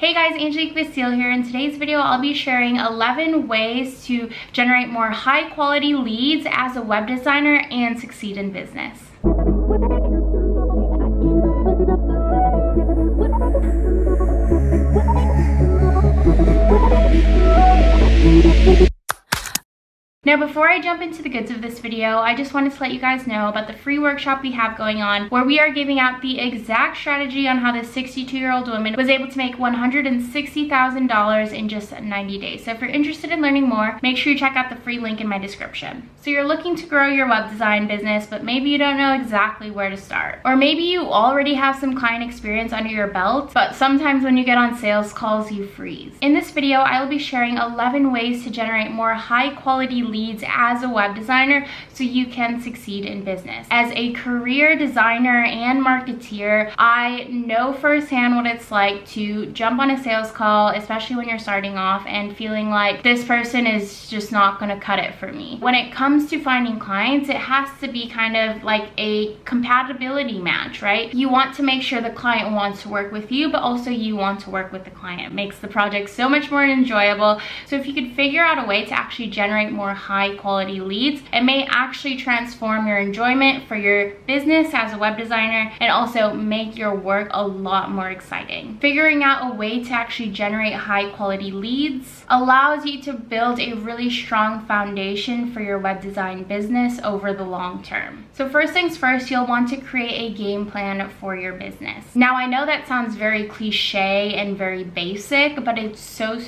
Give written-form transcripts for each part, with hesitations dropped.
Hey guys, Angelique here. In today's video, I'll be sharing 11 ways to generate more high quality leads as a web designer and succeed in business. Now, before I jump into the goods of this video, I just wanted to let you guys know about the free workshop we have going on where we are giving out the exact strategy on how this 62-year-old woman was able to make $160,000 in just 90 days. So if you're interested in learning more, make sure you check out the free link in my description. So you're looking to grow your web design business, but maybe you don't know exactly where to start. Or maybe you already have some client experience under your belt, but sometimes when you get on sales calls, you freeze. In this video, I will be sharing 11 ways to generate more high quality leads as a web designer so you can succeed in business. As a career designer and marketeer, I know firsthand what it's like to jump on a sales call, especially when you're starting off and feeling like this person is just not going to cut it for me. When it comes to finding clients, it has to be kind of like a compatibility match, right? You want to make sure the client wants to work with you, but also you want to work with the client. It makes the project so much more enjoyable. So if you could figure out a way to actually generate more high quality leads, it may actually transform your enjoyment for your business as a web designer and also make your work a lot more exciting. Figuring out a way to actually generate high quality leads allows you to build a really strong foundation for your web design business over the long term. So first things first, you'll want to create a game plan for your business. Now, I know that sounds very cliche and very basic, but it's so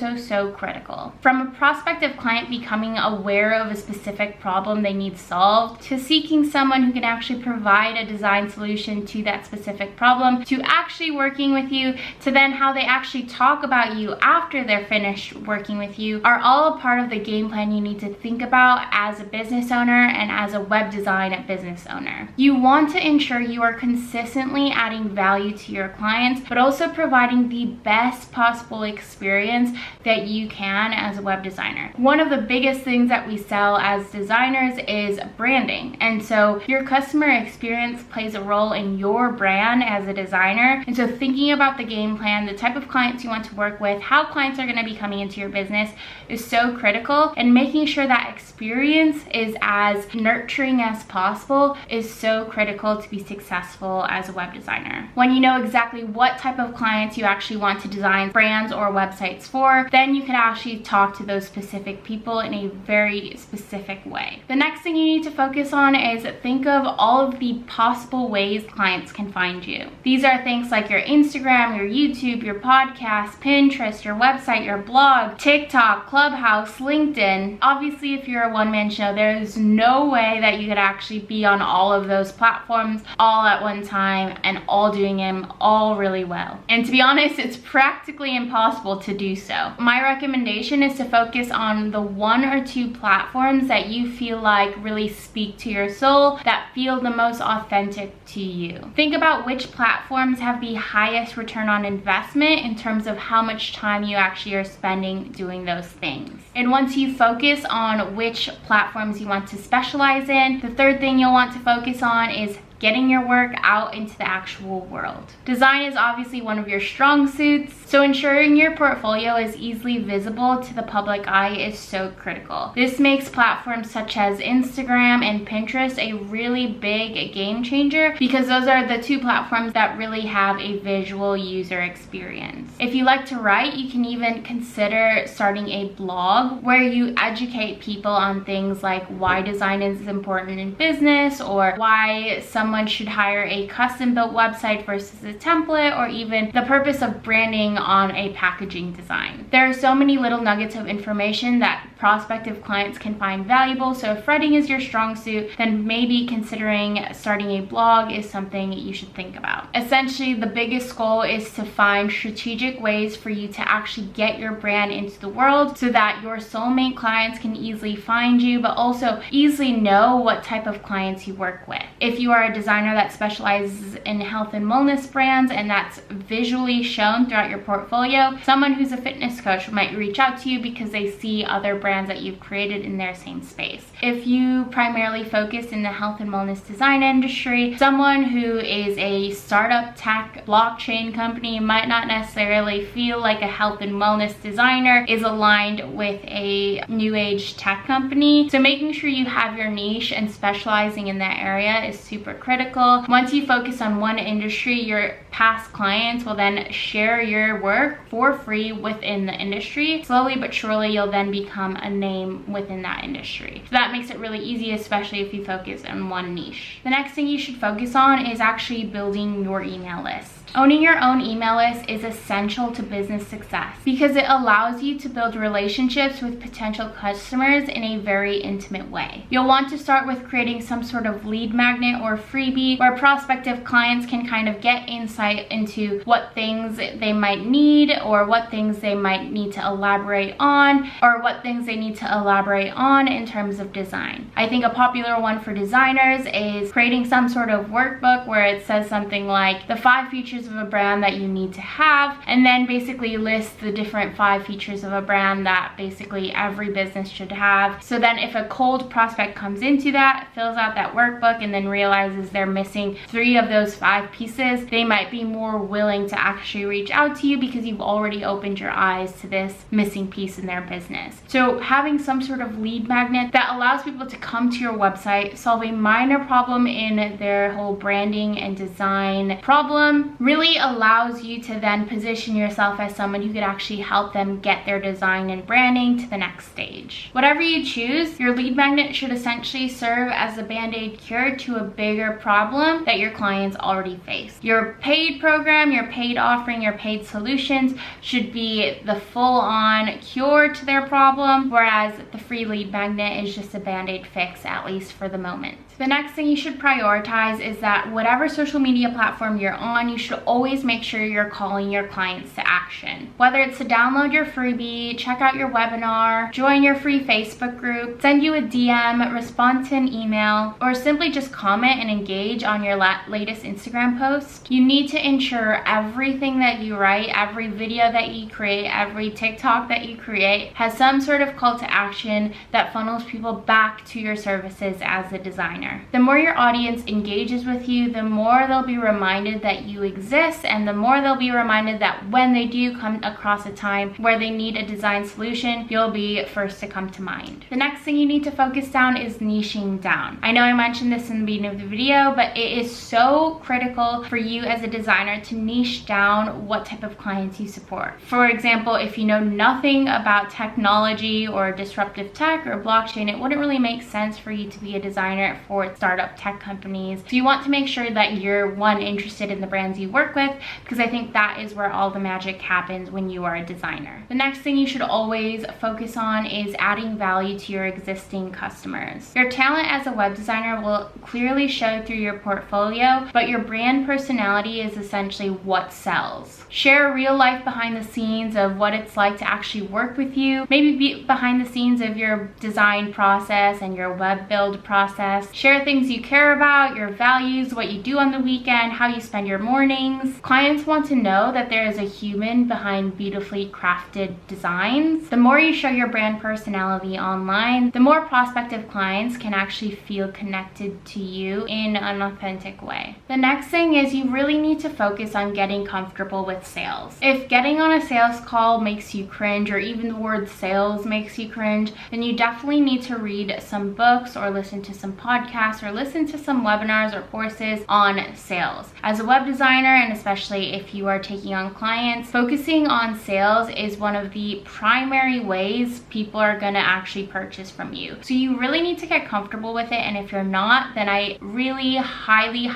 critical. From a prospective client becoming aware of a specific problem they need solved, to seeking someone who can actually provide a design solution to that specific problem, to actually working with you, to then how they actually talk about you after they're finished working with you, are all a part of the game plan you need to think about as a business owner and as a web design business owner. You want to ensure you are consistently adding value to your clients, but also providing the best possible experience that you can as a web designer. One of the biggest things that we sell as designers is branding, and so your customer experience plays a role in your brand as a designer. And so thinking about the game plan, the type of clients you want to work with, how clients are going to be coming into your business is so critical, and making sure that experience is as nurturing as possible is so critical to be successful as a web designer. When you know exactly what type of clients you actually want to design brands or websites for, then you can actually talk to those specific people in a very specific way. The next thing you need to focus on is think of all of the possible ways clients can find you. These are things like your Instagram, your YouTube, your podcast, Pinterest, your website, your blog, TikTok, Clubhouse, LinkedIn. Obviously, if you're a one-man show, there's no way that you could actually be on all of those platforms all at one time and all doing them all really well. And to be honest, it's practically impossible to do so. My recommendation is to focus on the one or two platforms that you feel like really speak to your soul, that feel the most authentic to you. Think about which platforms have the highest return on investment in terms of how much time you actually are spending doing those things. And once you focus on which platforms you want to specialize in, the third thing you'll want to focus on is getting your work out into the actual world. Design is obviously one of your strong suits, so ensuring your portfolio is easily visible to the public eye is so critical. This makes platforms such as Instagram and Pinterest a really big game changer because those are the two platforms that really have a visual user experience. If you like to write, you can even consider starting a blog where you educate people on things like why design is important in business, or why someone should hire a custom-built website versus a template, or even the purpose of branding on a packaging design. There are so many little nuggets of information that prospective clients can find valuable, so if writing is your strong suit, then maybe considering starting a blog is something you should think about. Essentially, the biggest goal is to find strategic ways for you to actually get your brand into the world so that your soulmate clients can easily find you, but also easily know what type of clients you work with. If you are a designer that specializes in health and wellness brands and that's visually shown throughout your portfolio, someone who's a fitness coach might reach out to you because they see other brands brands that you've created in their same space. If you primarily focus in the health and wellness design industry, someone who is a startup tech blockchain company might not necessarily feel like a health and wellness designer is aligned with a new age tech company. So making sure you have your niche and specializing in that area is super critical. Once you focus on one industry, your past clients will then share your work for free within the industry. Slowly but surely, you'll then become a name within that industry. So that makes it really easy, especially if you focus on one niche. The next thing you should focus on is actually building your email list. Owning your own email list is essential to business success because it allows you to build relationships with potential customers in a very intimate way. You'll want to start with creating some sort of lead magnet or freebie where prospective clients can kind of get insight into what things they might need or what things they might need to elaborate on or what things they need to elaborate on in terms of design. I think a popular one for designers is creating some sort of workbook where it says something like the 5 features of a brand that you need to have, and then basically list the different 5 features of a brand that basically every business should have. So then if a cold prospect comes into that, fills out that workbook, and then realizes they're missing 3 of those 5 pieces, they might be more willing to actually reach out to you because you've already opened your eyes to this missing piece in their business. So having some sort of lead magnet that allows people to come to your website, solve a minor problem in their whole branding and design problem, really allows you to then position yourself as someone who could actually help them get their design and branding to the next stage. Whatever you choose, your lead magnet should essentially serve as a band-aid cure to a bigger problem that your clients already face. Your paid program, your paid offering, your paid solutions should be the full-on cure to their problem, whereas the free lead magnet is just a band-aid fix, at least for the moment. The next thing you should prioritize is that whatever social media platform you're on, you should always make sure you're calling your clients to action. Whether it's to download your freebie, check out your webinar, join your free Facebook group, send you a DM, respond to an email, or simply just comment and engage on your latest Instagram post, you need to ensure everything that you write, every video that you create, every TikTok that you create has some sort of call to action that funnels people back to your services as a designer. The more your audience engages with you, the more they'll be reminded that you exist, and the more they'll be reminded that when they do come across a time where they need a design solution, you'll be first to come to mind. The next thing you need to focus on is niching down. I know I mentioned this in the beginning of the video, but it is so critical for you as a designer to niche down what type of clients you support. For example, if you know nothing about technology or disruptive tech or blockchain, it wouldn't really make sense for you to be a designer for startup tech companies. So you want to make sure that you're interested in the brands you work with, because I think that is where all the magic happens when you are a designer. The next thing you should always focus on is adding value to your existing customers. Your talent as a web designer will clearly show through your portfolio, but your brand personality is essentially what sells. Share real life behind the scenes of what it's like to actually work with you, maybe be behind the scenes of your design process and your web build process. Share things you care about, your values, what you do on the weekend, how you spend your mornings. Clients want to know that there is a human behind beautifully crafted designs. The more you show your brand personality online, the more prospective clients can actually feel connected to you in an authentic way. The next thing is you really need to focus on getting comfortable with sales. If getting on a sales call makes you cringe, or even the word sales makes you cringe, then you definitely need to read some books or listen to some podcasts or listen to some webinars or courses on sales. As a web designer, and especially if you are taking on clients, focusing on sales is one of the primary ways people are going to actually purchase from you. So you really need to get comfortable with it, and if you're not, then I really highly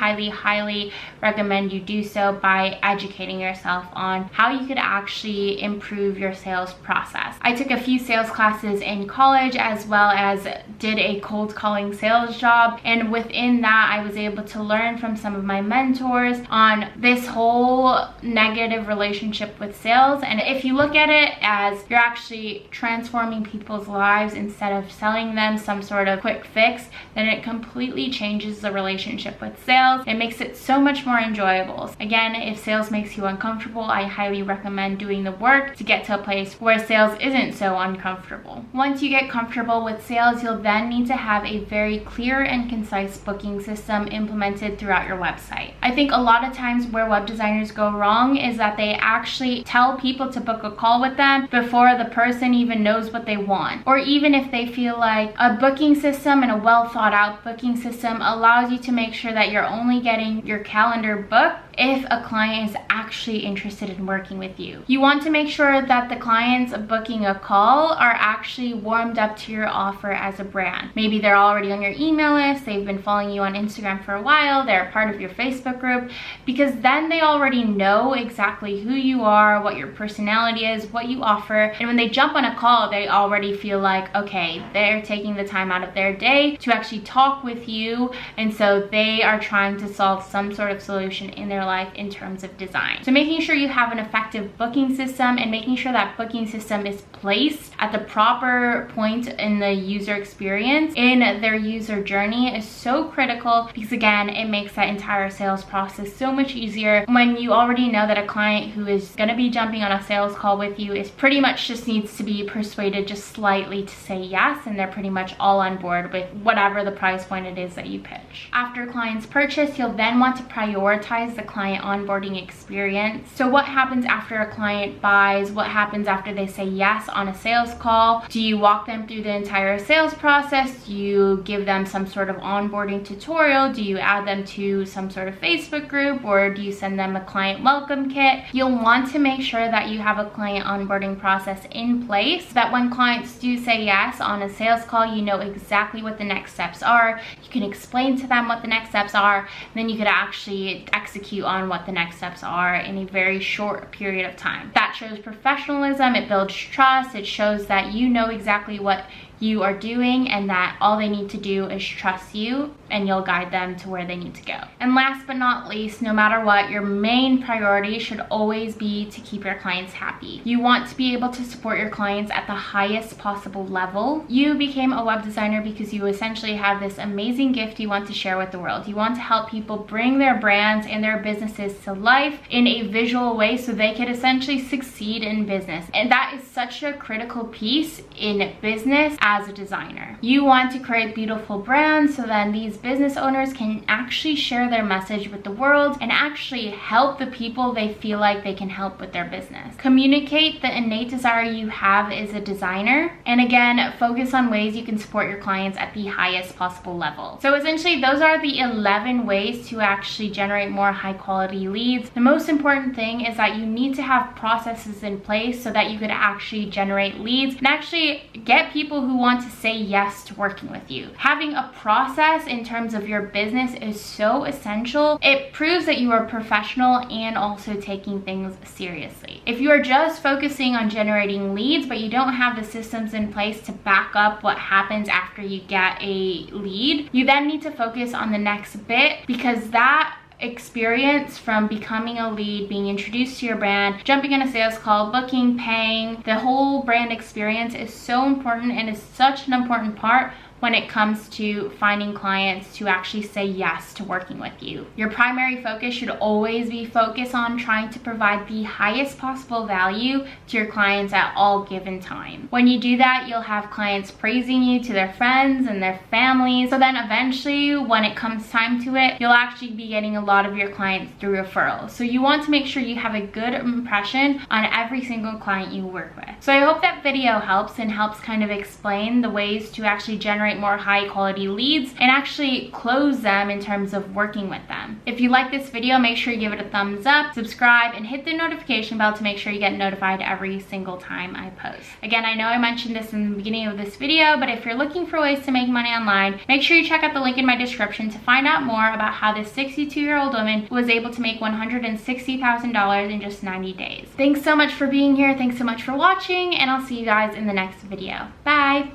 recommend you do so by educating yourself on how you could actually improve your sales process. I took a few sales classes in college, as well as did a cold calling sales job, and within that I was able to learn from some of my mentors on this whole negative relationship with sales. And if you look at it as you're actually transforming people's lives instead of selling them some sort of quick fix, then it completely changes the relationship with sales. It makes it so much more enjoyable. Again, if sales makes you uncomfortable, I highly recommend doing the work to get to a place where sales isn't so uncomfortable. Once you get comfortable with sales, you'll then need to have a very clear and concise booking system implemented throughout your website. I think a lot of times where web designers go wrong is that they actually tell people to book a call with them before the person even knows what they want. Or even if they feel like a booking system and a well thought out booking system allows you to make sure that you're only getting your calendar booked if a client is actually interested in working with you. You want to make sure that the clients booking a call are actually warmed up to your offer as a brand. Maybe they're already on your email list, they've been following you on Instagram for a while, they're part of your Facebook group, because then they already know exactly who you are, what your personality is, what you offer, and when they jump on a call, they already feel like, okay, they're taking the time out of their day to actually talk with you, and so they are trying to solve some sort of solution in their life in terms of design. So making sure you have an effective booking system and making sure that booking system is placed at the proper point in the user experience, in their user journey, is so critical, because again, it makes that entire sales process so much easier when you already know that a client who is going to be jumping on a sales call with you is pretty much just needs to be persuaded just slightly to say yes, and they're pretty much all on board with whatever the price point it is that you pitch. After clients purchase, you'll then want to prioritize the client onboarding experience. So what happens after a client buys? What happens after they say yes on a sales call? Do you walk them through the entire sales process? Do you give them some sort of onboarding tutorial? Do you add them to some sort of Facebook group, or do you send them a client welcome kit? You'll want to make sure that you have a client onboarding process in place so that when clients do say yes on a sales call, you know exactly what the next steps are. You can explain to them what the next steps are, and then you could actually execute on what the next steps are in a very short period of time. That shows professionalism, it builds trust, it shows that you know exactly what you are doing and that all they need to do is trust you, and you'll guide them to where they need to go. And last but not least, no matter what, your main priority should always be to keep your clients happy. You want to be able to support your clients at the highest possible level. You became a web designer because you essentially have this amazing gift you want to share with the world. You want to help people bring their brands and their businesses to life in a visual way so they could essentially succeed in business. And that is such a critical piece in business as a designer. You want to create beautiful brands so then these business owners can actually share their message with the world and actually help the people they feel like they can help with their business. Communicate the innate desire you have as a designer, and again, focus on ways you can support your clients at the highest possible level. So essentially, those are the 11 ways to actually generate more high quality leads. The most important thing is that you need to have processes in place so that you could actually generate leads and actually get people who want to say yes to working with you. Having a process in terms of your business is so essential. It proves that you are professional and also taking things seriously. If you are just focusing on generating leads but you don't have the systems in place to back up what happens after you get a lead, you then need to focus on the next bit, because that experience from becoming a lead, being introduced to your brand, jumping on a sales call, booking, paying, the whole brand experience is so important and is such an important part when it comes to finding clients to actually say yes to working with you. Your primary focus should always be focused on trying to provide the highest possible value to your clients at all given time. When you do that, you'll have clients praising you to their friends and their families. So then eventually, when it comes time to it, you'll actually be getting a lot of your clients through referrals. So you want to make sure you have a good impression on every single client you work with. So I hope that video helps and helps kind of explain the ways to actually generate more high quality leads and actually close them in terms of working with them. If you like this video, make sure you give it a thumbs up, subscribe, and hit the notification bell to make sure you get notified every single time I post. Again, I know I mentioned this in the beginning of this video, but if you're looking for ways to make money online, make sure you check out the link in my description to find out more about how this 62-year-old woman was able to make $160,000 in just 90 days. Thanks so much for being here. Thanks so much for watching, and I'll see you guys in the next video. Bye!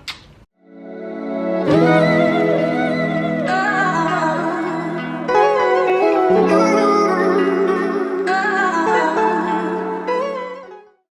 Oh,